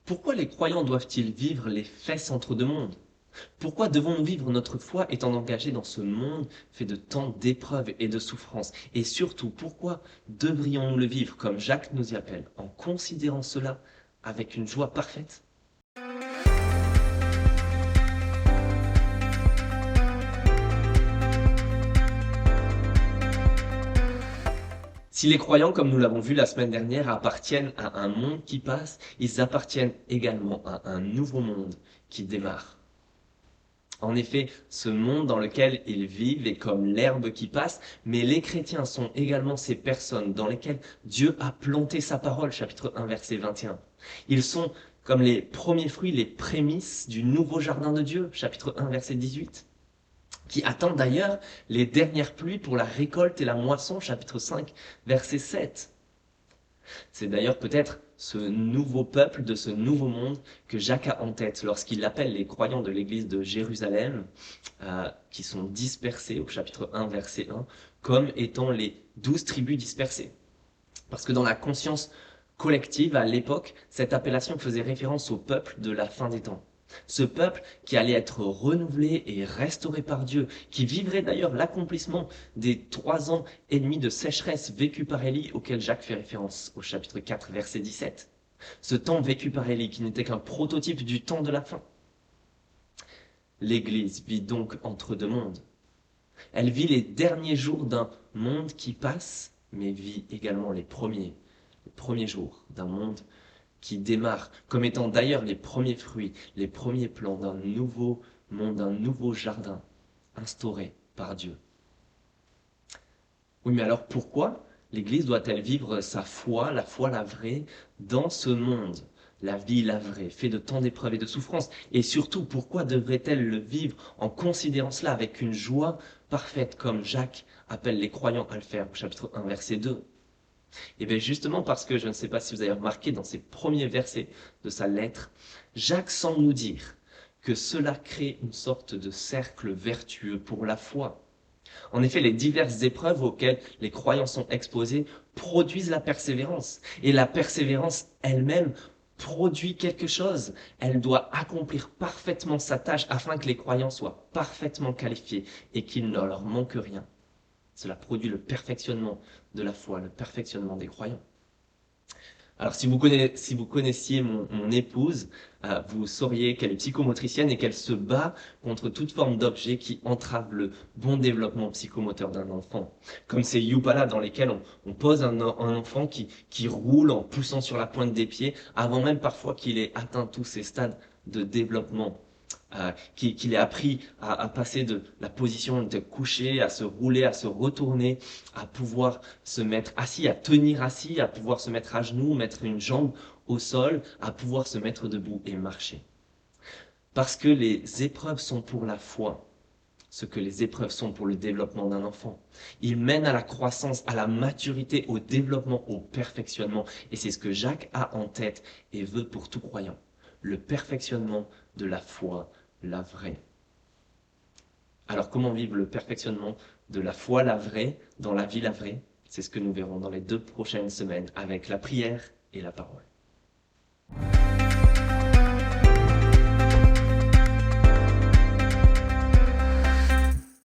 Pourquoi les croyants doivent-ils vivre les fesses entre deux mondes? Pourquoi devons-nous vivre notre foi étant engagés dans ce monde fait de tant d'épreuves et de souffrances? Et surtout, pourquoi devrions-nous le vivre comme Jacques nous y appelle, en considérant cela avec une joie parfaite? Si les croyants, comme nous l'avons vu la semaine dernière, appartiennent à un monde qui passe, ils appartiennent également à un nouveau monde qui démarre. En effet, ce monde dans lequel ils vivent est comme l'herbe qui passe, mais les chrétiens sont également ces personnes dans lesquelles Dieu a planté sa parole, chapitre 1, verset 21. Ils sont comme les premiers fruits, les prémices du nouveau jardin de Dieu, chapitre 1, verset 18, qui attendent d'ailleurs les dernières pluies pour la récolte et la moisson, chapitre 5, verset 7. C'est d'ailleurs peut-être ce nouveau peuple de ce nouveau monde que Jacques a en tête lorsqu'il appelle les croyants de l'église de Jérusalem, qui sont dispersés au chapitre 1, verset 1, comme étant les 12 tribus dispersées. Parce que dans la conscience collective, à l'époque, cette appellation faisait référence au peuple de la fin des temps. Ce peuple qui allait être renouvelé et restauré par Dieu, qui vivrait d'ailleurs l'accomplissement des 3 ans et demi de sécheresse vécue par Élie, auquel Jacques fait référence au chapitre 4, verset 17. Ce temps vécu par Élie qui n'était qu'un prototype du temps de la fin. L'Église vit donc entre deux mondes. Elle vit les derniers jours d'un monde qui passe, mais vit également les premiers jours d'un monde qui démarre, comme étant d'ailleurs les premiers fruits, les premiers plans d'un nouveau monde, d'un nouveau jardin instauré par Dieu. Oui, mais alors pourquoi l'Église doit-elle vivre sa foi, la vraie, dans ce monde, la vie, la vraie, fait de tant d'épreuves et de souffrances? Et surtout, pourquoi devrait-elle le vivre en considérant cela avec une joie parfaite, comme Jacques appelle les croyants à le faire, au chapitre 1, verset 2? Et bien justement parce que, je ne sais pas si vous avez remarqué dans ces premiers versets de sa lettre, Jacques semble nous dire que cela crée une sorte de cercle vertueux pour la foi. En effet, les diverses épreuves auxquelles les croyants sont exposés produisent la persévérance. Et la persévérance elle-même produit quelque chose. Elle doit accomplir parfaitement sa tâche afin que les croyants soient parfaitement qualifiés et qu'il ne leur manque rien. Cela produit le perfectionnement de la foi, le perfectionnement des croyants. Alors, si vous connaissiez mon épouse, vous sauriez qu'elle est psychomotricienne et qu'elle se bat contre toute forme d'objet qui entrave le bon développement psychomoteur d'un enfant. Comme ces Yupala dans lesquels on pose un enfant qui roule en poussant sur la pointe des pieds, avant même parfois qu'il ait atteint tous ces stades de développement. Qu'il ait appris à passer de la position de couché, à se rouler, à se retourner, à pouvoir se mettre assis, à tenir assis, à pouvoir se mettre à genoux, mettre une jambe au sol, à pouvoir se mettre debout et marcher. Parce que les épreuves sont pour la foi, ce que les épreuves sont pour le développement d'un enfant. Ils mènent à la croissance, à la maturité, au développement, au perfectionnement. Et c'est ce que Jacques a en tête et veut pour tout croyant. Le perfectionnement de la foi, la vraie. Alors comment vivre le perfectionnement de la foi, la vraie, dans la vie, la vraie? C'est ce que nous verrons dans les 2 prochaines semaines avec la prière et la parole.